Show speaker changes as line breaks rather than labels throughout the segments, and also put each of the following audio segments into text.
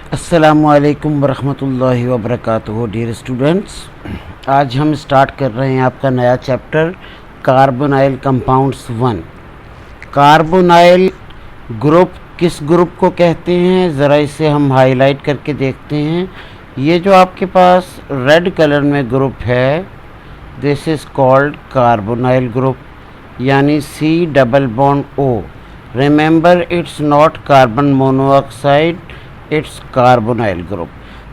अस्सलामुअलैकुम वरहमतुल्लाहि वबरकातुहू। Dear students, आज हम स्टार्ट कर रहे हैं आपका नया chapter carbonyl compounds 1। Carbonyl group किस ग्रुप को कहते हैं, ज़रा इसे हम हाईलाइट करके देखते हैं। ये जो आपके पास रेड कलर में ग्रुप है, this is called carbonyl group, यानी C double bond O। Remember, it's not carbon monoxide, it's carbonyl group.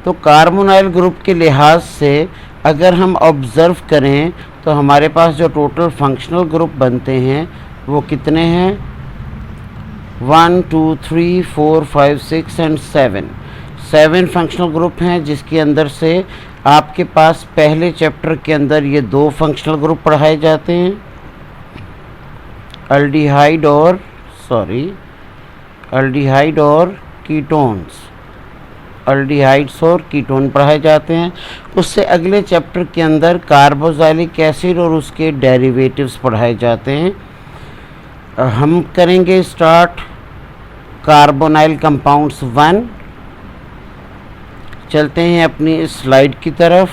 तो कार्बोनाइल ग्रुप के लिहाज से अगर हम ऑब्ज़र्व करें तो हमारे पास जो टोटल फंक्शनल ग्रुप बनते हैं वो कितने हैं? 1 2 3 4 5 6 एंड 7 फंक्शनल ग्रुप हैं, जिसके अंदर से आपके पास पहले चैप्टर के अंदर ये 2 फंक्शनल ग्रुप पढ़ाए जाते हैं, अल्डिहाइड और कीटोन्स। अल्डिहाइड्स और कीटोन पढ़ाए जाते हैं। उससे अगले चैप्टर के अंदर कार्बोक्सिलिक एसिड और उसके डेरिवेटिव्स पढ़ाए जाते हैं। हम करेंगे स्टार्ट कार्बोनाइल कंपाउंड्स 1। चलते हैं अपनी स्लाइड की तरफ।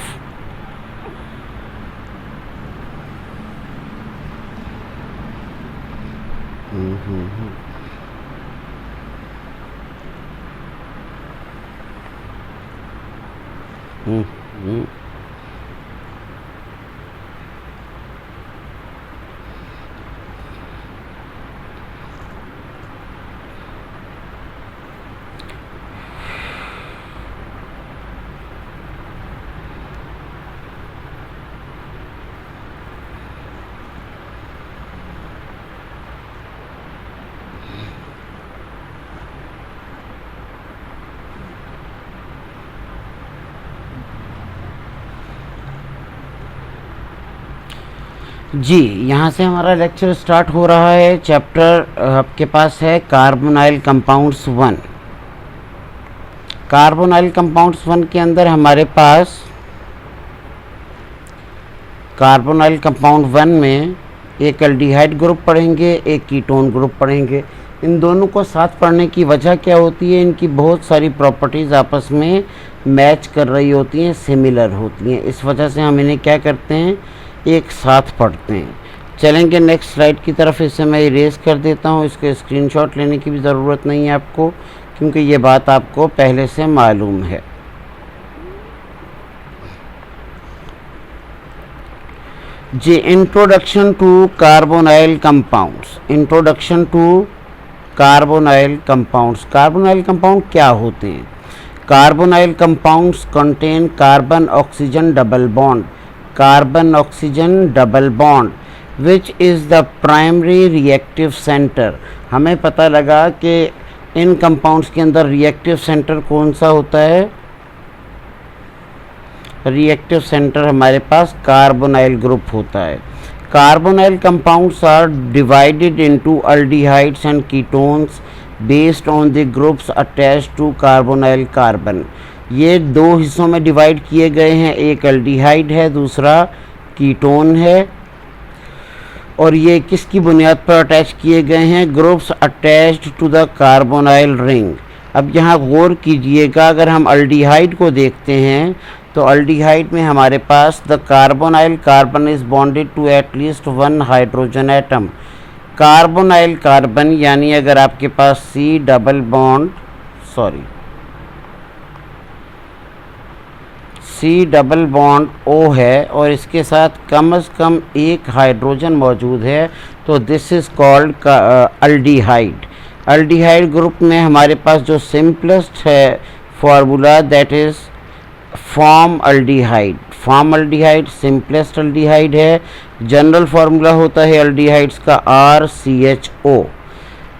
जी, यहाँ से हमारा लेक्चर स्टार्ट हो रहा है। चैप्टर आपके पास है कार्बोनाइल कंपाउंड्स 1। कार्बोनाइल कंपाउंड्स 1 के अंदर हमारे पास कार्बोनाइल कंपाउंड 1 में एक अल्डिहाइड ग्रुप पढ़ेंगे, एक कीटोन ग्रुप पढ़ेंगे। इन दोनों को साथ पढ़ने की वजह क्या होती है? इनकी बहुत सारी प्रॉपर्टीज़ आपस में मैच कर रही होती हैं, सिमिलर होती हैं। इस वजह से हम इन्हें क्या करते हैं, एक साथ पढ़ते हैं। चलेंगे नेक्स्ट स्लाइड की तरफ। इसे मैं इरेज कर देता हूँ, इसके स्क्रीनशॉट लेने की भी ज़रूरत नहीं है आपको, क्योंकि ये बात आपको पहले से मालूम है। जी, introduction to carbonyl compounds. Introduction to carbonyl compounds. Carbonyl compound क्या होते हैं? Carbonyl compounds contain carbon oxygen double bond, carbon oxygen double bond which is the primary reactive centre. हमें पता लगा कि इन कंपाउंड्स के अंदर रिएक्टिव सेंटर कौन सा होता है? रिएक्टिव सेंटर हमारे पास कार्बोनाइल ग्रुप होता है। Carbonyl compounds are divided into aldehydes and ketones based on the groups attached to carbonyl carbon. ये 2 हिस्सों में डिवाइड किए गए हैं, एक अल्डिहाइड है, दूसरा कीटोन है। और ये किसकी बुनियाद पर अटैच किए गए हैं? Groups attached to the carbonyl ring. अब यहाँ गौर कीजिएगा, अगर हम अल्डिहाइड को देखते हैं तो अल्डिहाइड में हमारे पास the carbonyl carbon is bonded to at least 1 hydrogen atom. Carbonyl carbon यानी अगर आपके पास C डबल बॉन्ड O है और इसके साथ कम से कम एक हाइड्रोजन मौजूद है, तो this is called aldehyde. Aldehyde group में हमारे पास जो सिंपलेस्ट है formula, that is form aldehyde. Form aldehyde simplest aldehyde है। जनरल फार्मूला होता है अल्डिहाइड्स का RCHO।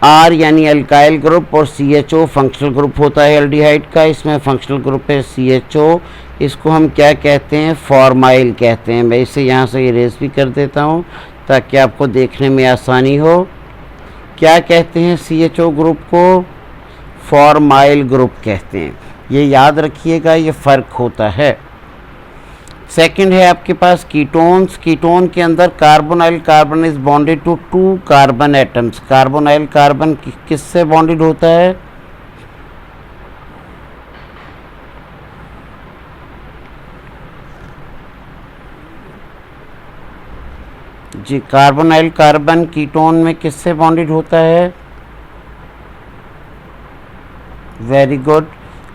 R यानी अल्काइल ग्रुप और CHO फंक्शनल ग्रुप होता है अल्डिहाइड का। इसमें फंक्शनल ग्रुप है CHO। इसको हम क्या कहते हैं? फॉर्माइल कहते हैं। मैं इसे यहाँ से इरेज भी कर देता हूँ ताकि आपको देखने में आसानी हो। क्या कहते हैं CHO ग्रुप को? फॉर्माइल ग्रुप कहते हैं। ये याद रखिएगा, ये फ़र्क होता है। सेकंड है आपके पास कीटोन्स। कीटोन के अंदर carbonyl carbon is bonded to 2 carbon atoms. Carbonyl carbon किससे बॉन्डेड होता है? जी, कार्बोनाइल कार्बन कीटोन में किससे बॉन्डेड होता है? Very good.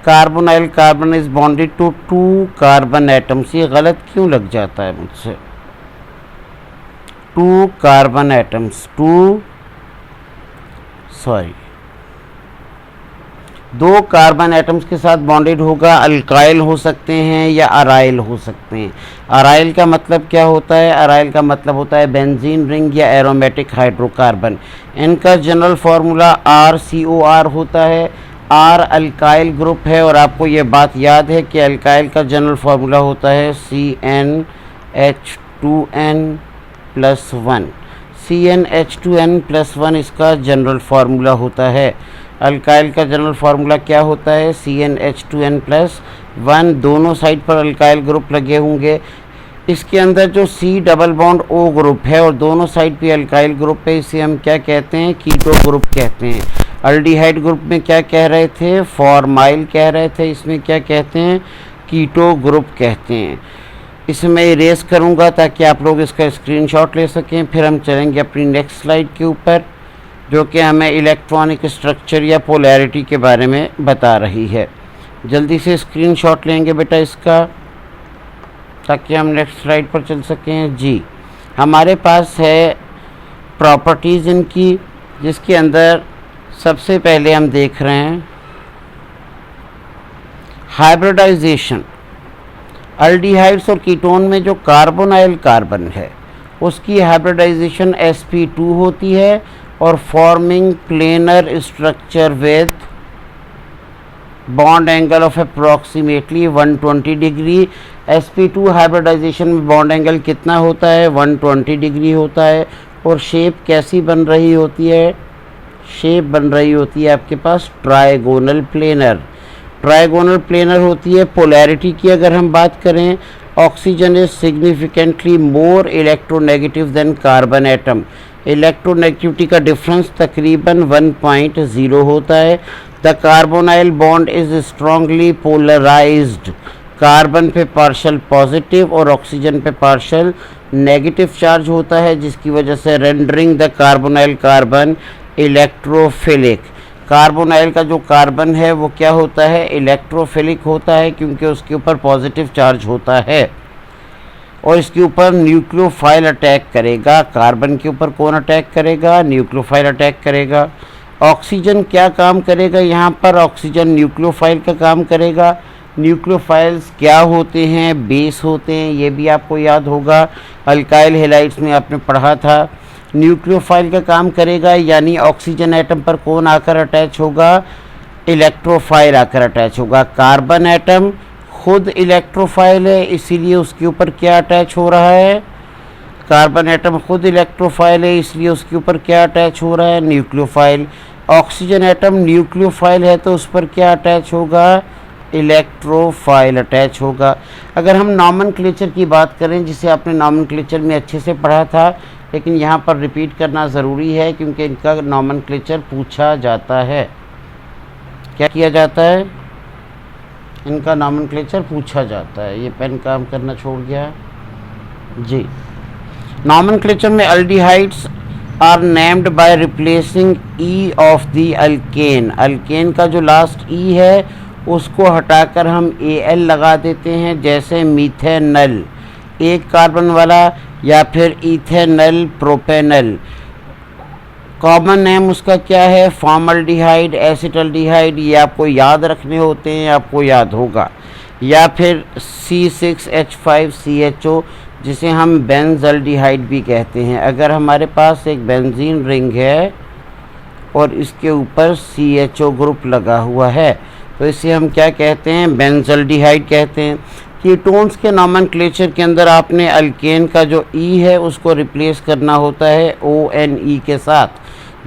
Carbonyl carbon is bonded to 2 carbon atoms. ये गलत क्यों लग जाता है मुझसे? 2 कार्बन एटम्स, 2 कार्बन एटम्स के साथ बॉन्डेड होगा। अल्काइल हो सकते हैं या अराइल हो सकते हैं। अराइल का मतलब क्या होता है? अराइल का मतलब होता है बेंजीन रिंग या एरोमेटिक हाइड्रोकार्बन। इनका जनरल फार्मूला RCOR होता है। R अल्काइल ग्रुप है और आपको ये बात याद है कि अल्काइल का जनरल फार्मूला होता है CnH2n+1। CnH2n+1 इसका जनरल फार्मूला होता है। अल्काइल का जनरल फार्मूला क्या होता है? CnH2n+1। दोनों साइड पर अल्काइल ग्रुप लगे होंगे। इसके अंदर जो C double bond O group है और दोनों साइड पे अल्काइल ग्रुप है, इसे हम क्या कहते हैं? कीटो ग्रुप कहते हैं। अल्डिहाइड ग्रुप में क्या कह रहे थे? फॉर्माइल कह रहे थे। इसमें क्या कहते हैं? कीटो ग्रुप कहते हैं। इसे मैं इरेज करूँगा ताकि आप लोग इसका स्क्रीनशॉट ले सकें। फिर हम चलेंगे अपनी नेक्स्ट स्लाइड के ऊपर, जो कि हमें इलेक्ट्रॉनिक स्ट्रक्चर या पोलैरिटी के बारे में बता रही है। जल्दी से स्क्रीनशॉट लेंगे बेटा इसका, ताकि हम नेक्स्ट स्लाइड पर चल सकें। जी, हमारे पास है प्रॉपर्टीज़ इनकी, जिसके अंदर सबसे पहले हम देख रहे हैं हाइब्रिडाइजेशन। अल्डिहाइड्स और कीटोन में जो कार्बोनाइल कार्बन है उसकी हाइब्रिडाइजेशन sp2 होती है और forming planar structure with bond angle of approximately 120 degree. sp2 hybridisation में बॉन्ड एंगल कितना होता है? 120 डिग्री होता है। और शेप कैसी बन रही होती है? शेप बन रही होती है आपके पास ट्राइगोनल प्लेनर। ट्राइगोनल प्लेनर होती है। पोलैरिटी की अगर हम बात करें, oxygen is significantly more electronegative than carbon atom. Electronegativity का डिफरेंस तकरीबन 1.0 होता है। The carbonyl bond is strongly polarised. Carbon पे पार्शल पॉजिटिव और ऑक्सीजन पे पार्शल नेगेटिव चार्ज होता है, जिसकी वजह से rendering the carbonyl carbon electrophilic. Carbonyl का जो कार्बन है वो क्या होता है? इलेक्ट्रोफिलिक होता है, क्योंकि उसके ऊपर पॉजिटिव चार्ज होता है और इसके ऊपर न्यूक्लियोफाइल अटैक करेगा। कार्बन के ऊपर कौन अटैक करेगा? न्यूक्लियोफाइल अटैक करेगा। ऑक्सीजन क्या काम करेगा? यहाँ पर ऑक्सीजन न्यूक्लियोफाइल का काम करेगा। न्यूक्लियोफाइल्स क्या होते हैं? बेस होते हैं, ये भी आपको याद होगा, अल्काइल हैलाइड्स में आपने पढ़ा था। न्यूक्लियोफाइल का काम करेगा, यानी ऑक्सीजन एटम पर कौन आकर अटैच होगा? इलेक्ट्रोफाइल आकर अटैच होगा। कार्बन एटम खुद इलेक्ट्रोफाइल है, इसीलिए उसके ऊपर क्या अटैच हो रहा है? कार्बन एटम खुद इलेक्ट्रोफाइल है, इसलिए उसके ऊपर क्या अटैच हो रहा है? न्यूक्लियोफाइल। ऑक्सीजन एटम न्यूक्लियोफाइल है, तो उस पर क्या अटैच होगा? इलेक्ट्रोफाइल अटैच होगा। अगर हम नॉमेनक्लेचर की बात करें, जिसे आपने नॉमेनक्लेचर में अच्छे से पढ़ा था, लेकिन यहाँ पर रिपीट करना ज़रूरी है क्योंकि इनका नॉमेनक्लेचर पूछा जाता है। क्या किया जाता है? इनका नॉमेनक्लेचर पूछा जाता है। ये पेन काम करना छोड़ गया जी। नॉमेनक्लेचर में aldehydes are named by replacing e of the alkane. Alkane का जो लास्ट ई है उसको हटाकर हम Al लगा देते हैं, जैसे मीथेनल एक कार्बन वाला, या फिर इथेनल प्रोपेनल। कॉमन नेम उसका क्या है? Formaldehyde, acetaldehyde. ये आपको याद रखने होते हैं, आपको याद होगा। या फिर C6H5CHO, जिसे हम बेंजल्डिहाइड भी कहते हैं। अगर हमारे पास एक बेंजीन रिंग है और इसके ऊपर CHO ग्रुप लगा हुआ है, तो इसे हम क्या कहते हैं? बेंजल्डिहाइड कहते हैं। कीटोन्स के नॉमेनक्लेचर के अंदर आपने अल्केन का जो ई है उसको रिप्लेस करना होता है ONE के साथ,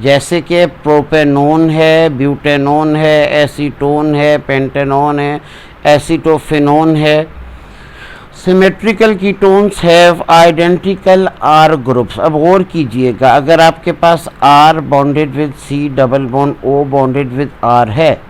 जैसे कि प्रोपेनोन है, ब्यूटेनोन है, एसीटोन है, पेंटेनोन है, एसीटोफिनोन है। Symmetrical ketones have identical R groups. अब गौर कीजिएगा, अगर आपके पास R bonded with C double bond O bonded with R है,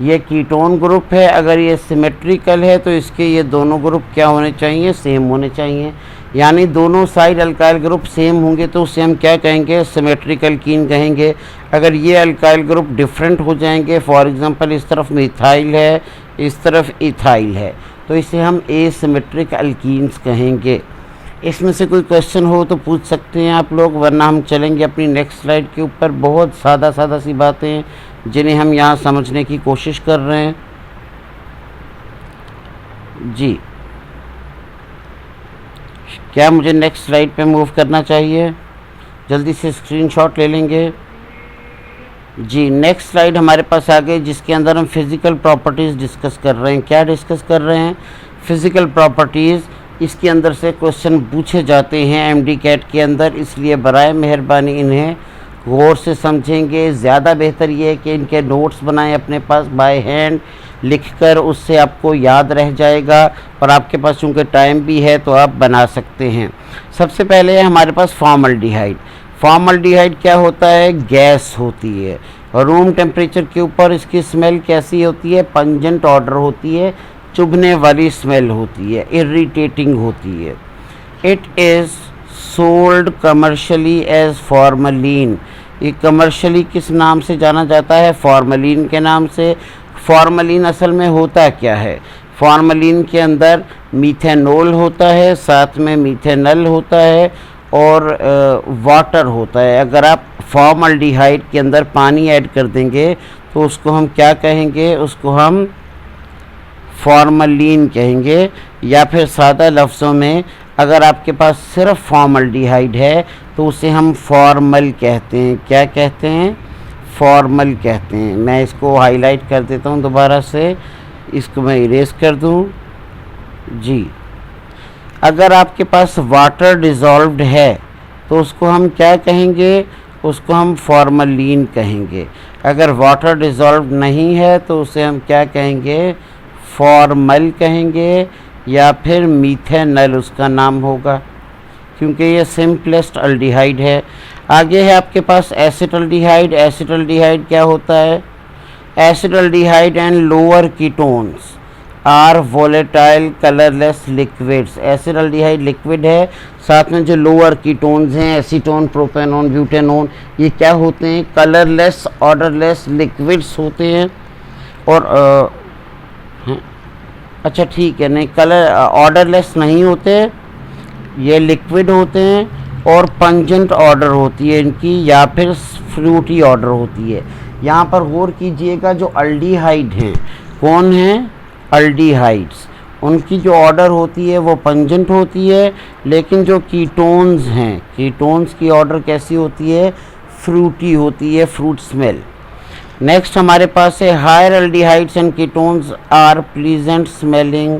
ये कीटोन ग्रुप है। अगर ये सिमेट्रिकल है तो इसके ये दोनों ग्रुप क्या होने चाहिए? सेम होने चाहिए। यानी दोनों साइड अल्काइल ग्रुप सेम होंगे तो उसे हम क्या कहेंगे, सिमेट्रिक अल्कीन कहेंगे। अगर ये अल्काइल ग्रुप डिफरेंट हो जाएंगे, फॉर एग्जांपल इस तरफ मिथाइल है, इस तरफ इथाइल है, तो इसे हम एसिमेट्रिक अल्कीन्स कहेंगे। इसमें से कोई क्वेश्चन हो तो पूछ सकते हैं आप लोग, वरना हम चलेंगे अपनी नेक्स्ट स्लाइड के ऊपर। बहुत सादा सी बातें हैं जिन्हें हम यहाँ समझने की कोशिश कर रहे हैं जी। क्या मुझे नेक्स्ट स्लाइड पे मूव करना चाहिए? जल्दी से स्क्रीनशॉट ले लेंगे जी। नेक्स्ट स्लाइड हमारे पास आ गई, जिसके अंदर हम फिज़िकल प्रॉपर्टीज़ डिस्कस कर रहे हैं। क्या डिस्कस कर रहे हैं? Physical properties. इसके अंदर से क्वेश्चन पूछे जाते हैं एमडी कैट के अंदर, इसलिए बराए मेहरबानी इन्हें गौर से समझेंगे। ज़्यादा बेहतर ये है कि इनके नोट्स बनाएं अपने पास बाय हैंड लिखकर, उससे आपको याद रह जाएगा। और आपके पास चूँकि टाइम भी है तो आप बना सकते हैं। सबसे पहले है हमारे पास फॉर्मल्डिहाइड। फॉर्मल्डिहाइड क्या होता है? गैस होती है। रूम टेम्परेचर के ऊपर इसकी स्मेल कैसी होती है? पंजेंट ऑर्डर होती है, चुभने वाली स्मेल होती है, इरिटेटिंग होती है। It is sold commercially as formalin. ये कमर्शियली किस नाम से जाना जाता है? फॉर्मलिन के नाम से। फॉर्मलिन असल में होता क्या है? फॉर्मलिन के अंदर मीथेनॉल होता है, साथ में मीथेनल होता है और वाटर होता है। अगर आप फॉर्मल्डिहाइड के अंदर पानी ऐड कर देंगे तो उसको हम क्या कहेंगे? उसको हम फॉर्मलिन कहेंगे। या फिर सादा लफ्ज़ों में अगर आपके पास सिर्फ फॉर्मल्डिहाइड है तो उसे हम फॉर्मल कहते हैं। क्या कहते हैं? फॉर्मल कहते हैं। मैं इसको हाईलाइट कर देता हूँ दोबारा से, इसको मैं इरेज कर दूँ जी। अगर आपके पास वाटर डिज़ोल्व्ड है तो उसको हम क्या कहेंगे? उसको हम फॉर्मलिन कहेंगे। अगर वाटर डिज़ोल्व्ड नहीं है तो उसे हम क्या कहेंगे? फॉर्मल कहेंगे, या फिर मीथेनल उसका नाम होगा, क्योंकि ये सिंपलेस्ट अल्डिहाइड है। आगे है आपके पास एसिटल्डिहाइड। एसिटल्डिहाइड क्या होता है? Acetaldehyde and lower ketones are volatile colourless liquids. Acetaldehyde liquid है, साथ में जो लोअर कीटोन्स हैं एसीटोन, प्रोपेनोन, ब्यूटेनोन, ये क्या होते हैं? कलरलेस ऑर्डरलेस लिक्विड्स होते हैं। और अच्छा ठीक है, नहीं कलर ऑर्डरलेस नहीं होते, ये लिक्विड होते हैं और पंजेंट ऑर्डर होती है इनकी, या फिर फ्रूटी ऑर्डर होती है। यहाँ पर गौर कीजिएगा, जो अल्डिहाइड हैं, कौन हैं? अल्डिहाइड्स, उनकी जो ऑर्डर होती है वो पंजेंट होती है, लेकिन जो कीटोन्स हैं, कीटोन्स की ऑर्डर कैसी होती है? फ्रूटी होती है, फ्रूट स्मेल। नेक्स्ट हमारे पास है higher aldehydes and ketones are pleasant smelling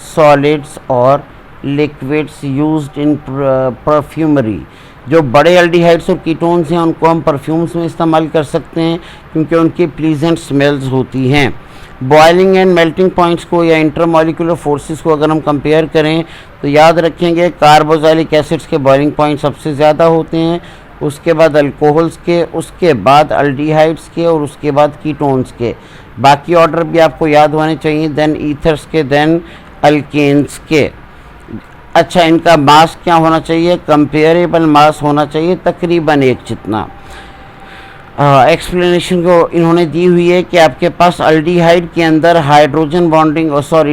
solids और लिक्विड्स यूज्ड इन परफ्यूमरी। जो बड़े अल्डिहाइड्स और कीटोन्स हैं उनको हम परफ्यूम्स में इस्तेमाल कर सकते हैं, क्योंकि उनकी प्लीजेंट स्मेल्स होती हैं। बॉइलिंग एंड मेल्टिंग पॉइंट्स को या इंटरमॉलिक्यूलर फोर्सेस को अगर हम कंपेयर करें तो याद रखेंगे कार्बोक्सिलिक एसिड्स के बॉइलिंग पॉइंट सबसे ज़्यादा होते हैं, उसके बाद अल्कोहल्स के, उसके बाद अल्डिहाइड्स के, और उसके बाद कीटोन्स के। बाकी ऑर्डर भी आपको याद होने चाहिए, देन ईथर्स के, देन अल्केन्स के। अच्छा, इनका मास क्या होना चाहिए? कंपेरेबल मास होना चाहिए, तकरीबन एक जितना। एक्सप्लेनेशन को इन्होंने दी हुई है कि आपके पास अल्डिहाइड के अंदर हाइड्रोजन बॉन्डिंग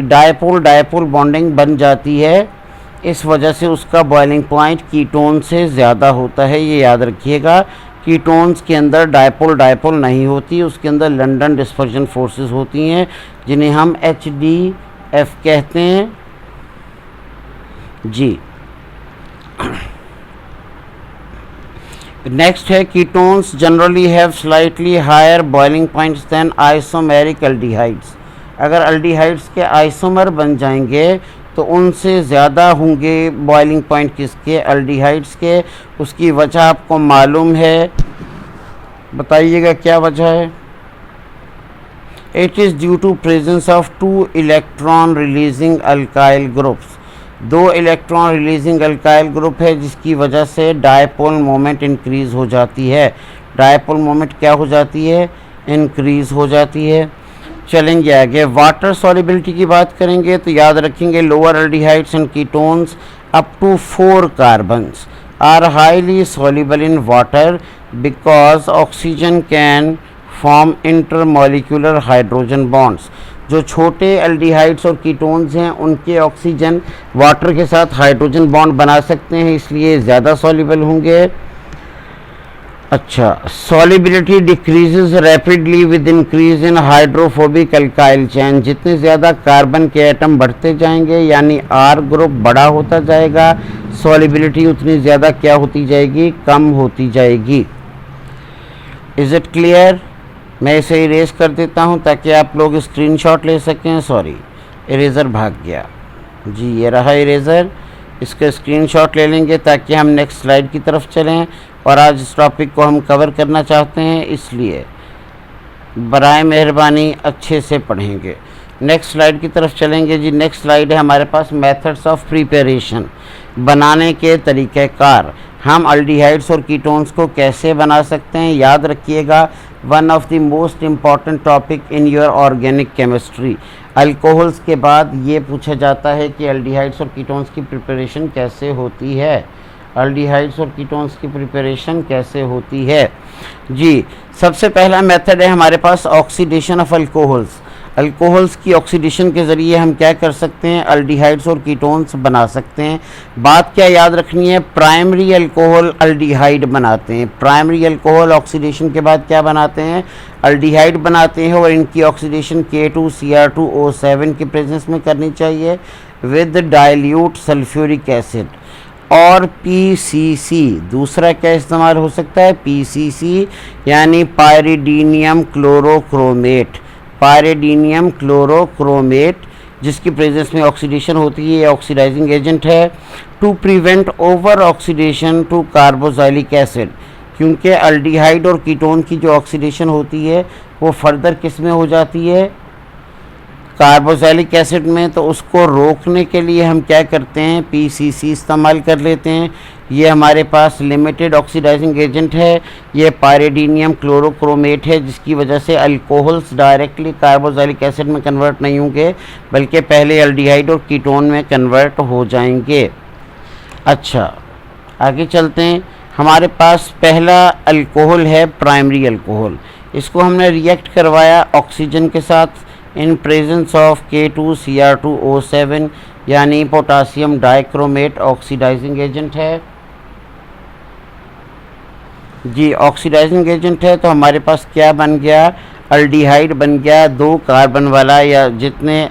डायपोल बॉन्डिंग बन जाती है, इस वजह से उसका बॉइलिंग पॉइंट कीटोन से ज़्यादा होता है। ये याद रखिएगा, कीटोन्स के अंदर डायपोल नहीं होती, उसके अंदर लंडन डिस्पर्जन फोर्सेस होती हैं, जिन्हें हम HDF कहते हैं जी। नेक्स्ट है ketones generally have slightly higher boiling points than isomeric aldehydes. अगर अल्डिहाइड्स के आइसोमर बन जाएंगे तो उनसे ज़्यादा होंगे बॉइलिंग पॉइंट किसके? अल्डिहाइड्स के। उसकी वजह आपको मालूम है, बताइएगा क्या वजह है? It is due to presence of 2 electron releasing alkyl groups. 2 electron releasing alkyl group है, जिसकी वजह से डायपोल मोमेंट इंक्रीज़ हो जाती है। डायपोल मोमेंट क्या हो जाती है? इंक्रीज़ हो जाती है। चलेंगे आगे, वाटर सॉल्युबिलिटी की बात करेंगे तो याद रखेंगे lower aldehydes and ketones up to 4 carbons are highly soluble in water because oxygen can form intermolecular hydrogen bonds. जो छोटे एल्डिहाइड्स और कीटोन्स हैं उनके ऑक्सीजन वाटर के साथ हाइड्रोजन बॉन्ड बना सकते हैं, इसलिए ज़्यादा सॉल्युबल होंगे। अच्छा, solubility decreases rapidly with increase in hydrophobic alkyl chain. जितने ज़्यादा कार्बन के एटम बढ़ते जाएंगे यानी आर ग्रुप बड़ा होता जाएगा, सॉलिबिलिटी उतनी ज़्यादा क्या होती जाएगी, कम होती जाएगी। Is it clear? मैं इसे इरेज कर देता हूं ताकि आप लोग स्क्रीनशॉट ले सकें। सॉरी, इरेज़र भाग गया जी, ये रहा इरेज़र। इसका स्क्रीनशॉट ले लेंगे ताकि हम नेक्स्ट स्लाइड की तरफ चलें, और आज इस टॉपिक को हम कवर करना चाहते हैं, इसलिए बराए मेहरबानी अच्छे से पढ़ेंगे। नेक्स्ट स्लाइड की तरफ चलेंगे जी। नेक्स्ट स्लाइड है हमारे पास मेथड्स ऑफ प्रिपरेशन, बनाने के तरीक़ेकार। हम अल्डिहाइड्स और कीटोन्स को कैसे बना सकते हैं, याद रखिएगा, one of the most important topic in your organic chemistry. Alcohols के बाद ये पूछा जाता है कि अल्डिहाइड्स और कीटोन्स की प्रिपरेशन कैसे होती है, अल्डिहाइड्स और कीटोन्स की प्रिपरेशन कैसे होती है जी। सबसे पहला मेथड है हमारे पास ऑक्सीडेशन ऑफ अल्कोहल्स। अल्कोहल्स की ऑक्सीडेशन के ज़रिए हम क्या कर सकते हैं, अल्डिहाइड्स और कीटोन्स बना सकते हैं। बात क्या याद रखनी है, प्राइमरी अल्कोहल अल्डिहाइड बनाते हैं। प्राइमरी अल्कोहल ऑक्सीडेशन के बाद क्या बनाते हैं, अल्डिहाइड बनाते हैं, और इनकी ऑक्सीडेशन K2Cr2O7 के प्रेजेंस में करनी चाहिए विद डाइल्यूट सल्फ्यूरिक एसिड। और PCC, दूसरा क्या इस्तेमाल हो सकता है, PCC यानी पायरिडीनियम क्लोरोक्रोमेट। पायरिडीनियम क्लोरोक्रोमेट जिसकी प्रेजेंस में ऑक्सीडेशन होती है, ये ऑक्सीडाइजिंग एजेंट है to prevent over oxidation to carboxylic acid. क्योंकि अल्डिहाइड और कीटोन की जो ऑक्सीडेशन होती है वो फर्दर किस में हो जाती है, कार्बोक्सिलिक एसिड में, तो उसको रोकने के लिए हम क्या करते हैं, PCC इस्तेमाल कर लेते हैं। ये हमारे पास लिमिटेड ऑक्सीडाइजिंग एजेंट है, ये पायरिडीनियम क्लोरोक्रोमेट है, जिसकी वजह से अल्कोहल्स डायरेक्टली कार्बोक्सिलिक एसिड में कन्वर्ट नहीं होंगे बल्कि पहले अल्डिहाइड और कीटोन में कन्वर्ट हो जाएंगे। अच्छा, आगे चलते हैं। हमारे पास पहला अल्कोहल है प्राइमरी अल्कोहल। इसको हमने रिएक्ट करवाया ऑक्सीजन के साथ इन प्रेजेंस ऑफ K2Cr2O7 यानी पोटासियम डाइक्रोमेट ऑक्सीडाइजिंग एजेंट है जी, ऑक्सीडाइजिंग एजेंट है। तो हमारे पास क्या बन गया, अल्डिहाइड बन गया, 2 कार्बन वाला, या जितने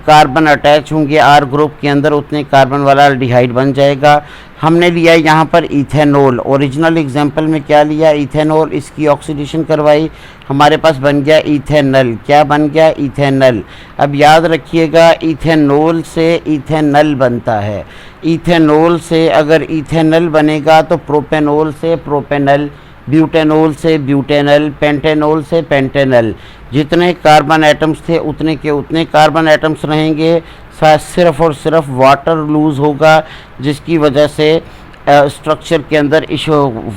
कार्बन अटैच होंगे आर ग्रुप के अंदर उतने कार्बन वाला अल्डिहाइड बन जाएगा। हमने लिया यहाँ पर इथेनॉल, ओरिजिनल एग्जांपल में क्या लिया, इथेनॉल, इसकी ऑक्सीडेशन करवाई, हमारे पास बन गया इथेनल। क्या बन गया, इथेनल। अब याद रखिएगा, इथेनॉल से इथेनल बनता है। इथेनॉल से अगर इथेनल बनेगा तो प्रोपेनॉल से प्रोपेनल, ब्यूटेनॉल से ब्यूटेनल, पेंटेनॉल से पेंटेनल। जितने कार्बन एटम्स थे उतने के उतने कार्बन एटम्स रहेंगे, सिर्फ और सिर्फ वाटर लूज़ होगा, जिसकी वजह से स्ट्रक्चर के अंदर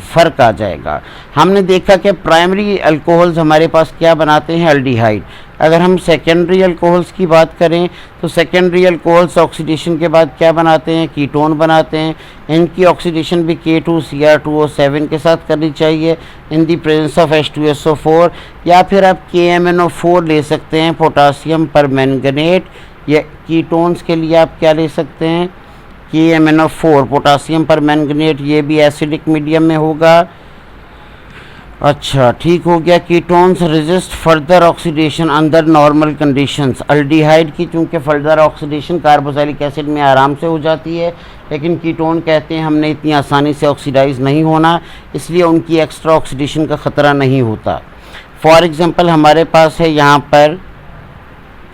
फ़र्क आ जाएगा। हमने देखा कि प्राइमरी अल्कोहल्स हमारे पास क्या बनाते हैं, अल्डिहाइड। अगर हम सेकेंडरी अल्कोहल्स की बात करें तो सेकेंडरी अल्कोहल्स ऑक्सीडेशन के बाद क्या बनाते हैं, कीटोन बनाते हैं। इनकी ऑक्सीडेशन भी K2Cr2O7 के साथ करनी चाहिए इन दी प्रेजेंस ऑफ H2SO4, या फिर आप KMnO4 ले सकते हैं, पोटासियम परमैंगनेट। या कीटोन्स के लिए आप क्या ले सकते हैं, KMnO4 पोटासियम परमैंगनेट, ये भी एसिडिक मीडियम में होगा। अच्छा, ठीक हो गया। Ketones resist further oxidation under normal conditions. Aldehyde की चूँकि फर्दर ऑक्सीडेशन कार्बोक्सिलिक एसिड में आराम से हो जाती है, लेकिन कीटोन कहते हैं हमने इतनी आसानी से ऑक्सीडाइज नहीं होना, इसलिए उनकी एक्स्ट्रा ऑक्सीडेशन का ख़तरा नहीं होता। फॉर एग्ज़ाम्पल हमारे पास है यहाँ पर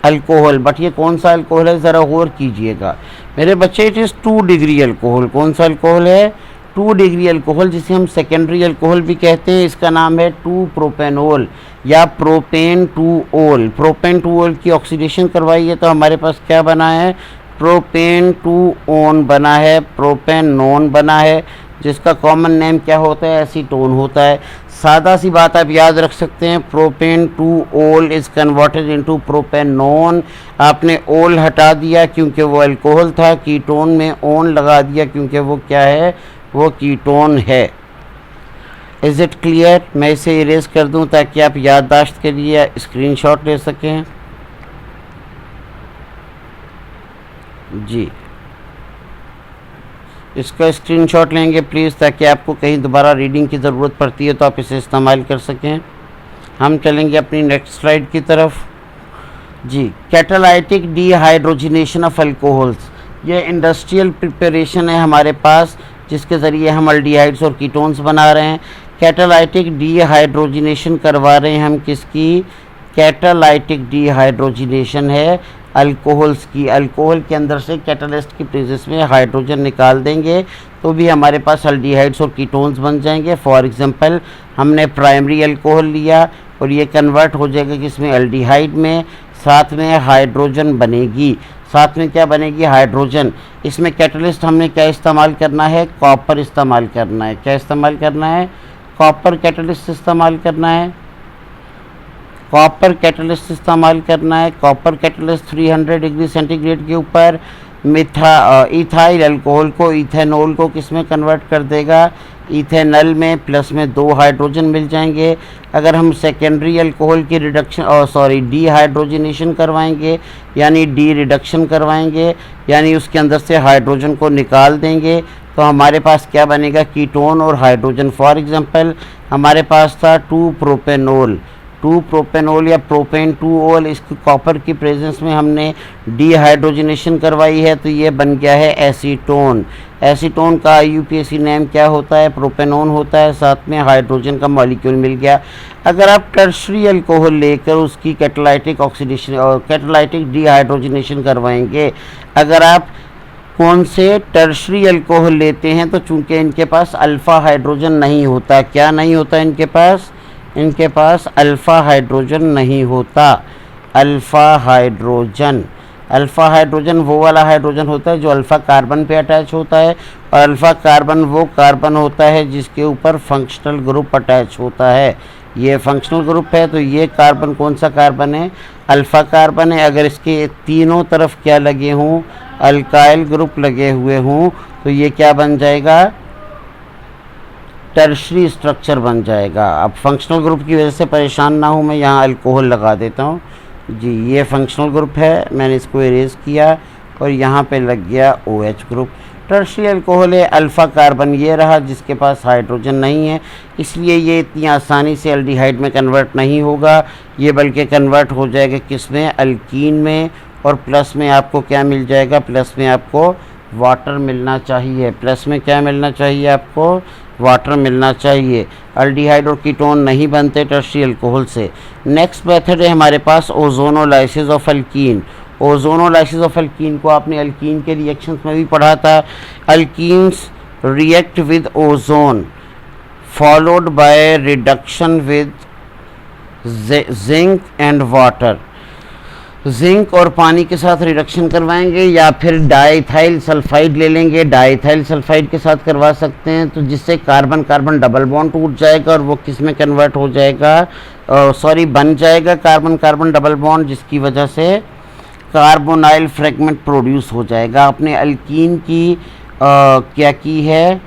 अल्कोहल, बट ये कौन सा अल्कोहल है, ज़रा गौर कीजिएगा मेरे बच्चे, इट इज़ 2 डिग्री अल्कोहल। कौन सा अल्कोहल है, 2 डिग्री अल्कोहल, जिसे हम सेकेंडरी अल्कोहल भी कहते हैं। इसका नाम है 2 प्रोपेनॉल या प्रोपेन 2-ओल। प्रोपेन 2-ओल की ऑक्सीडेशन करवाई है तो हमारे पास क्या बना है, प्रोपेन 2-ओन बना है, प्रोपेनॉन बना है, जिसका कॉमन नेम क्या होता है, एसीटोन होता है। सादा सी बात आप याद रख सकते हैं, प्रोपेन टू ओल इज़ कन्वर्टेड इनटू प्रोपेनोन। आपने ओल हटा दिया क्योंकि वो अल्कोहल था, कीटोन में ओन लगा दिया क्योंकि वो क्या है, वो कीटोन है। Is it clear? मैं इसे इरेज कर दूं ताकि आप याददाश्त के लिए स्क्रीनशॉट ले सकें। जी, इसका स्क्रीनशॉट लेंगे प्लीज़, ताकि आपको कहीं दोबारा रीडिंग की ज़रूरत पड़ती है तो आप इसे इस्तेमाल कर सकें। हम चलेंगे अपनी नेक्स्ट स्लाइड की तरफ। जी, कैटालाइटिक डीहाइड्रोजिनेशन ऑफ अल्कोहल्स, ये इंडस्ट्रियल प्रिपरेशन है हमारे पास, जिसके ज़रिए हम अल्डिहाइड्स और कीटोन्स बना रहे हैं। कैटालाइटिक डीहाइड्रोजिनेशन करवा रहे हैं हम किसकी? कैटालाइटिक डीहाइड्रोजिनेशन है अल्कोहल्स की। अल्कोहल के अंदर से कैटालिस्ट की प्रेजेंस में हाइड्रोजन निकाल देंगे तो भी हमारे पास अल्डिहाइड्स और कीटोन्स बन जाएंगे। फॉर एग्जांपल, हमने प्राइमरी अल्कोहल लिया और ये कन्वर्ट हो जाएगा किसमें? अल्डिहाइड में। साथ में हाइड्रोजन बनेगी, साथ में क्या बनेगी? हाइड्रोजन। इसमें कैटालिस्ट हमने क्या इस्तेमाल करना है? कॉपर इस्तेमाल करना है। क्या इस्तेमाल करना है? कॉपर कैटालिस्ट इस्तेमाल करना है। कॉपर कैटालिस्ट इस्तेमाल करना है। कॉपर कैटालिस्ट 300 डिग्री सेंटीग्रेड के ऊपर इथाइल अल्कोहल को, इथेनॉल को किस में कन्वर्ट कर देगा? इथेनॉल में। प्लस में 2 हाइड्रोजन मिल जाएंगे। अगर हम सेकेंडरी अल्कोहल की डीहाइड्रोजिनेशन करवाएंगे, यानी डी रिडक्शन करवाएंगे, यानी उसके अंदर से हाइड्रोजन को निकाल देंगे, तो हमारे पास क्या बनेगा? कीटोन और हाइड्रोजन। फॉर एग्जांपल, हमारे पास था 2 प्रोपेनोल या प्रोपेन 2 ओल, इसकी कॉपर की प्रेजेंस में हमने डीहाइड्रोजिनेशन करवाई है तो ये बन गया है एसीटोन। एसीटोन का यूपीएसी नेम क्या होता है? प्रोपेनोन होता है। साथ में हाइड्रोजन का मॉलिक्यूल मिल गया। अगर आप टर्शरी अल्कोहल लेकर उसकी कैटालाइटिक ऑक्सीडेशन और कैटालाइटिक डीहाइड्रोजिनेशन करवाएंगे, अगर आप कौन से टर्शरी अल्कोहल लेते हैं, तो चूंकि इनके पास अल्फ़ा हाइड्रोजन नहीं होता, क्या नहीं होता इनके पास? इनके पास अल्फ़ा हाइड्रोजन नहीं होता। अल्फ़ा हाइड्रोजन वो वाला हाइड्रोजन होता है जो अल्फ़ा कार्बन पे अटैच होता है, और अल्फ़ा कार्बन वो कार्बन होता है जिसके ऊपर फंक्शनल ग्रुप अटैच होता है। ये फंक्शनल ग्रुप है तो ये कार्बन कौन सा कार्बन है? अल्फ़ा कार्बन है। अगर इसके तीनों तरफ क्या लगे हों? अल्काइल ग्रुप लगे हुए हों, तो ये क्या बन जाएगा? टर्शरी स्ट्रक्चर बन जाएगा। अब फंक्शनल ग्रुप की वजह से परेशान ना हूँ, मैं यहाँ अल्कोहल लगा देता हूँ। जी, ये फंक्शनल ग्रुप है, मैंने इसको इरेज किया और यहाँ पे लग गया OH ग्रुप। टर्शरी अल्कोहल है अल्फ़ा कार्बन, ये रहा जिसके पास हाइड्रोजन नहीं है, इसलिए ये इतनी आसानी से अल्डिहाइड में कन्वर्ट नहीं होगा। ये बल्कि कन्वर्ट हो जाएगा किस में? अल्कीन में। और प्लस में आपको क्या मिल जाएगा? प्लस में आपको वाटर मिलना चाहिए। प्लस में क्या मिलना चाहिए आपको? वाटर मिलना चाहिए। अल्डिहाइड और कीटोन नहीं बनते टर्शरी अल्कोहल से। नेक्स्ट मेथड है हमारे पास ozonolysis of alkene. Ozonolysis of alkene को आपने अल्कीन के रिएक्शंस में भी पढ़ा था। Alkenes react with ozone followed by reduction with zinc and water. Zinc और पानी के साथ रिडक्शन करवाएंगे या फिर डाइथाइल सल्फाइड ले लेंगे, डाइथाइल सल्फाइड के साथ करवा सकते हैं, तो जिससे कार्बन कार्बन डबल बॉन्ड टूट जाएगा और वो किस में कन्वर्ट हो जाएगा? बन जाएगा कार्बन कार्बन डबल बॉन्ड, जिसकी वजह से कार्बोनाइल फ्रेगमेंट प्रोड्यूस हो जाएगा। आपने अल्कीन की क्या की है?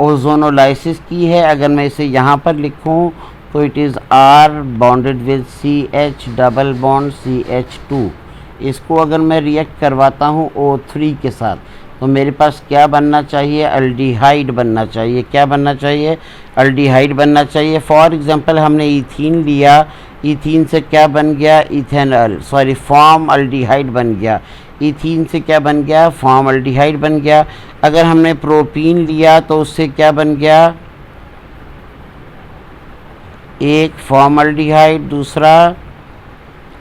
ओजोनोलाइसिस की है। अगर मैं इसे यहाँ पर लिखूँ तो it is R bonded with CH double bond CH2। इसको अगर मैं रिएक्ट करवाता हूँ O3 के साथ तो मेरे पास क्या बनना चाहिए? अल्डिहाइड बनना चाहिए। क्या बनना चाहिए? अल्डिहाइड बनना चाहिए। फॉर एग्जांपल, हमने इथीन लिया, इथीन से क्या बन गया? फॉर्म अल्डिहाइड बन गया। इथीन से क्या बन गया? फॉर्म अल्डिहाइड बन गया। अगर हमने प्रोपीन लिया तो उससे क्या बन गया? एक फॉर्मल्डिहाइड, दूसरा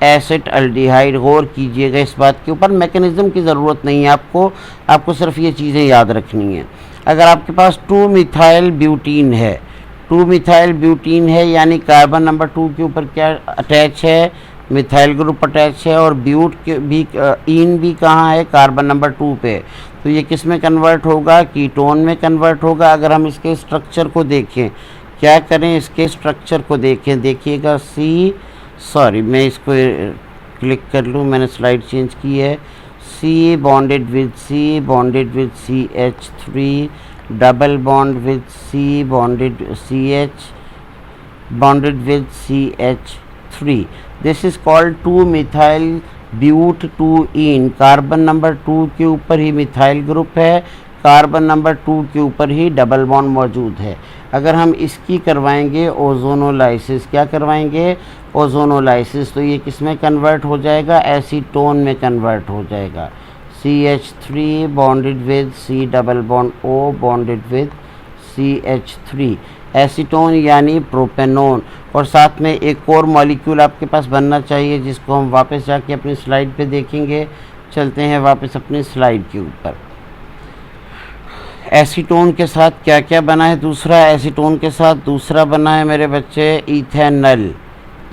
एसिड अल्डिहाइड। गौर कीजिएगा इस बात के ऊपर, मैकेनिज्म की ज़रूरत नहीं है आपको सिर्फ ये चीज़ें याद रखनी है। अगर आपके पास 2 मिथाइल ब्यूटीन है, 2 मिथाइल ब्यूटीन है, यानी कार्बन नंबर 2 के ऊपर क्या अटैच है? मिथाइल ग्रुप अटैच है, और ब्यूट के भी इन भी कहाँ है, कार्बन नंबर 2 पे। तो ये किस में कन्वर्ट होगा, कीटोन में कन्वर्ट होगा। अगर हम इसके स्ट्रक्चर को देखें, क्या करें, इसके स्ट्रक्चर को देखें, देखिएगा सॉरी मैं इसको क्लिक कर लूँ, मैंने स्लाइड चेंज की है। C bonded with C, bonded with CH3, double bond with C, bonded CH, bonded with CH3. This is called 2-methyl but 2-ene। Carbon number 2 के ऊपर ही मिथाइल ग्रुप है, कार्बन नंबर 2 के ऊपर ही डबल बॉन्ड मौजूद है। अगर हम इसकी करवाएंगे ओजोनोलाइसिस, क्या करवाएंगे, ओजोनोलाइसिस, तो ये किस में कन्वर्ट हो जाएगा, एसीटोन में कन्वर्ट हो जाएगा। CH3 bonded with C, double bond O bonded with CH3, acetone यानी प्रोपेनोन। और साथ में एक और मॉलिक्यूल आपके पास बनना चाहिए, जिसको हम वापस जाके अपनी स्लाइड पे देखेंगे। चलते हैं वापस अपनी स्लाइड के ऊपर। एसीटोन के साथ क्या क्या बना है, दूसरा एसीटोन के साथ दूसरा बना है मेरे बच्चे इथेनल।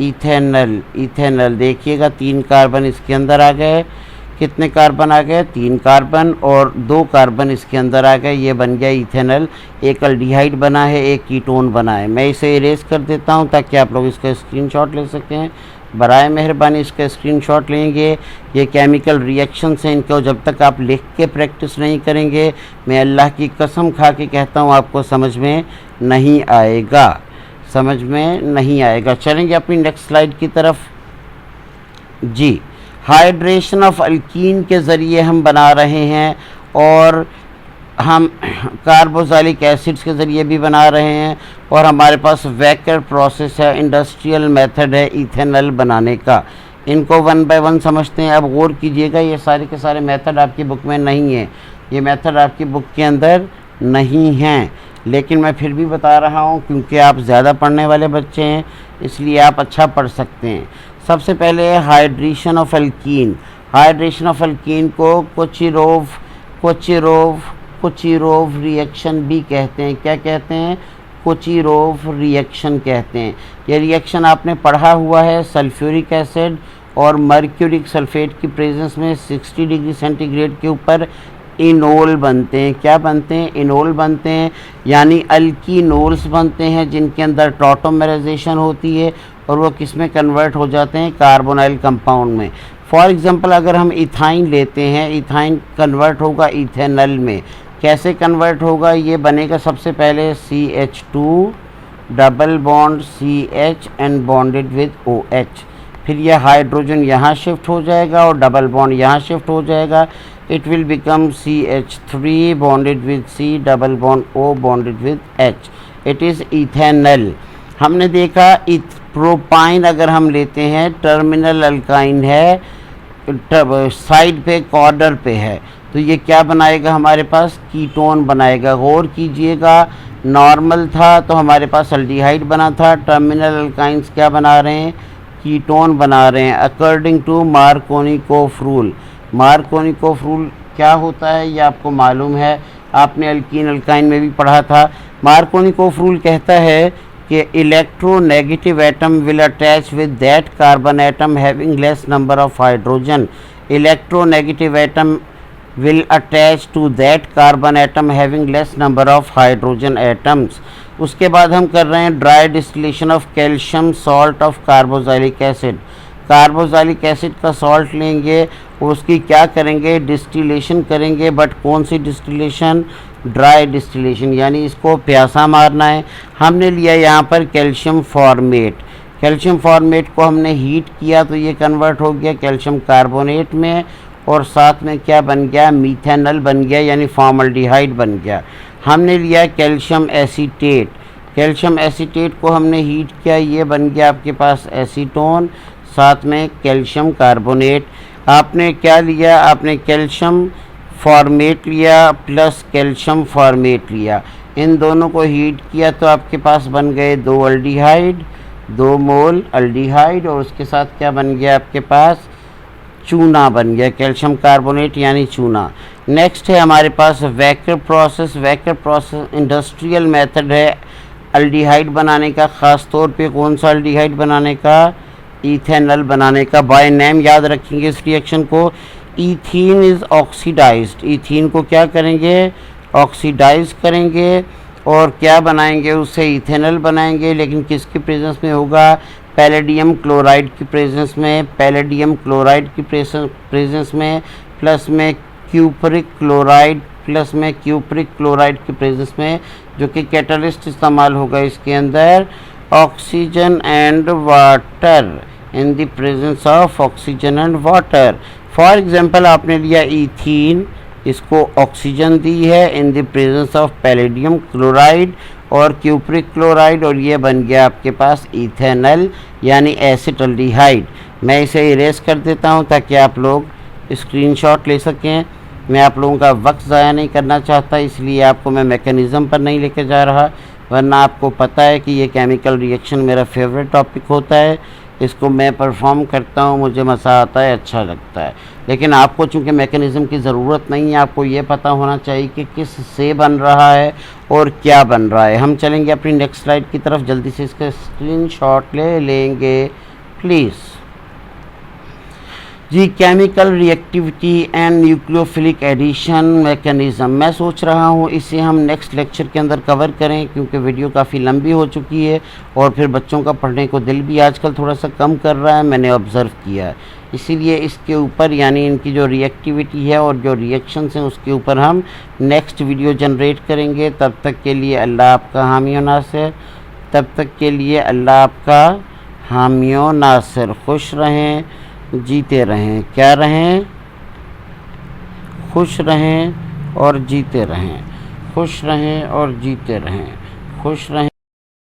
इथेनल देखिएगा, 3 कार्बन इसके अंदर आ गए। कितने कार्बन आ गए, 3 कार्बन, और 2 कार्बन इसके अंदर आ गए, ये बन गया इथेनल। एक अल्डिहाइड बना है, एक कीटोन बना है। मैं इसे इरेज कर देता हूँ ताकि आप लोग इसका स्क्रीनशॉट ले सकें। बराए मेहरबानी इसका स्क्रीनशॉट लेंगे। ये केमिकल रिएक्शंस हैं, इनको जब तक आप लिख के प्रैक्टिस नहीं करेंगे, मैं अल्लाह की कसम खा के कहता हूँ, आपको समझ में नहीं आएगा, समझ में नहीं आएगा। चलेंगे अपनी नेक्स्ट स्लाइड की तरफ जी। हाइड्रेशन ऑफ अल्कीन के ज़रिए हम बना रहे हैं, और हम कार्बोक्सिलिक एसिड्स के ज़रिए भी बना रहे हैं, और हमारे पास वैकर प्रोसेस है, इंडस्ट्रियल मेथड है इथेनॉल बनाने का। इनको 1 बाय 1 समझते हैं। अब गौर कीजिएगा, ये सारे के सारे मेथड आपकी बुक में नहीं है, ये मेथड आपकी बुक के अंदर नहीं हैं, लेकिन मैं फिर भी बता रहा हूँ क्योंकि आप ज़्यादा पढ़ने वाले बच्चे हैं, इसलिए आप अच्छा पढ़ सकते हैं। सबसे पहले hydration of alkyne. Hydration of alkene को कोचिरोव रिएक्शन भी कहते हैं। क्या कहते हैं, कोचिरोव रिएक्शन कहते हैं। ये रिएक्शन आपने पढ़ा हुआ है, सल्फ्यूरिक एसिड और मर्क्यूरिक सल्फेट की प्रेजेंस में 60 डिग्री सेंटीग्रेड के ऊपर इनोल बनते हैं। क्या बनते हैं, इनोल बनते हैं, यानी अल्कीनोल्स बनते हैं, जिनके अंदर टॉटोमराइजेशन होती है, और वो किस में कन्वर्ट हो जाते हैं, कार्बोनाइल कंपाउंड में। फॉर एग्जांपल अगर हम इथाइन लेते हैं, इथाइन कन्वर्ट होगा इथेनॉल में। कैसे कन्वर्ट होगा, ये बनेगा सबसे पहले CH2 double bond CH and bonded with OH। फिर यह हाइड्रोजन यहाँ शिफ्ट हो जाएगा और डबल बॉन्ड यहाँ शिफ्ट हो जाएगा। It will become CH3 bonded with C, double bond O bonded with H। It is ethanol. हमने देखा प्रोपाइन अगर हम लेते हैं, टर्मिनल अल्काइन है, साइड पे कॉर्नर पे है, तो ये क्या बनाएगा, हमारे पास कीटोन बनाएगा। गौर कीजिएगा, नॉर्मल था तो हमारे पास अल्डिहाइड बना था, टर्मिनल अल्काइंस क्या बना रहे हैं, कीटोन बना रहे हैं, according to Markovnikov rule. Markovnikov rule क्या होता है ये आपको मालूम है, आपने अल्कीन अल्काइन में भी पढ़ा था। मार्कोनिकोफ रूल कहता है कि electronegative atom will attach with that carbon atom having less number of hydrogen. Electronegative atom will attach to that carbon atom having less number of hydrogen atoms। उसके बाद हम कर रहे हैं dry distillation of calcium salt of carboxylic acid. Carboxylic acid का salt लेंगे, उसकी क्या करेंगे, डिस्टिलेशन करेंगे, बट कौन सी डिस्टिलेशन, ड्राई डिस्टिलेशन, यानी इसको प्यासा मारना है। हमने लिया यहाँ पर कैल्शियम फॉर्मेट। कैल्शियम फॉर्मेट को हमने हीट किया तो ये कन्वर्ट हो गया कैल्शियम कार्बोनेट में, और साथ में क्या बन गया, मीथेनॉल बन गया, यानी फॉर्मल्डिहाइड बन गया। हमने लिया कैल्शियम एसीटेट। कैल्शियम एसीटेट को हमने हीट किया, ये बन गया आपके पास एसीटोन, साथ में कैल्शियम कार्बोनेट। आपने क्या लिया, आपने कैल्शियम फॉर्मेट लिया प्लस कैल्शियम फॉर्मेट लिया, इन दोनों को हीट किया तो आपके पास बन गए 2 अल्डिहाइड, 2 मोल अल्डिहाइड, और उसके साथ क्या बन गया आपके पास, चूना बन गया, कैल्शियम कार्बोनेट यानी चूना। नेक्स्ट है हमारे पास Wacker process. Wacker process industrial method है अल्डिहाइड बनाने का, ख़ास तौर पे कौन सा अल्डिहाइड बनाने का, इथेनॉल बनाने का। बाय नेम याद रखेंगे इस रिएक्शन को। ईथीन इज़ ऑक्सीडाइज्ड, ईथीन को क्या करेंगे, ऑक्सीडाइज करेंगे और क्या बनाएंगे, उससे इथेनॉल बनाएंगे। लेकिन किसके प्रेजेंस में होगा, पैलेडियम क्लोराइड की प्रेजेंस में, पैलेडियम क्लोराइड की प्रेजेंस में, प्लस में क्यूपरिक क्लोराइड, प्लस में क्यूपरिक क्लोराइड की प्रेजेंस में, जो कि कैटलिस्ट इस्तेमाल होगा इसके अंदर। Oxygen and water, in the presence of oxygen and water. For example आपने लिया ईथीन, इसको ऑक्सीजन दी है in the presence of palladium chloride और क्यूपरिक क्लोराइड, और ये बन गया आपके पास इथेनॉल यानी एसिटल्डिहाइड। मैं इसे इरेज कर देता हूँ ताकि आप लोग स्क्रीनशॉट ले सकें। मैं आप लोगों का वक्त ज़ाया नहीं करना चाहता, इसलिए आपको मैं मैकेनिज़्म पर नहीं लेके जा रहा, वरना आपको पता है कि ये केमिकल रिएक्शन मेरा फेवरेट टॉपिक होता है। इसको मैं परफॉर्म करता हूँ, मुझे मज़ा आता है, अच्छा लगता है। लेकिन आपको चूँकि मैकेनिज़्म की ज़रूरत नहीं है, आपको ये पता होना चाहिए कि किस से बन रहा है और क्या बन रहा है। हम चलेंगे अपनी नेक्स्ट स्लाइड की तरफ, जल्दी से इसका स्क्रीनशॉट ले लेंगे प्लीज़ जी। Chemical reactivity and nucleophilic addition mechanism, मैं सोच रहा हूँ इसे हम नेक्स्ट लेक्चर के अंदर कवर करें, क्योंकि वीडियो काफ़ी लंबी हो चुकी है और फिर बच्चों का पढ़ने को दिल भी आजकल थोड़ा सा कम कर रहा है, मैंने ऑब्ज़र्व किया है। इसीलिए इसके ऊपर यानी इनकी जो रिएक्टिविटी है और जो रिएक्शंस हैं उसके ऊपर हम नेक्स्ट वीडियो जनरेट करेंगे। तब तक के लिए अल्लाह आपका हामी व नासिर, तब तक के लिए अल्लाह आपका हामी व नासिर। खुश रहें, जीते रहें, क्या रहें, खुश रहें और जीते रहें, खुश रहें और जीते रहें, खुश रहें।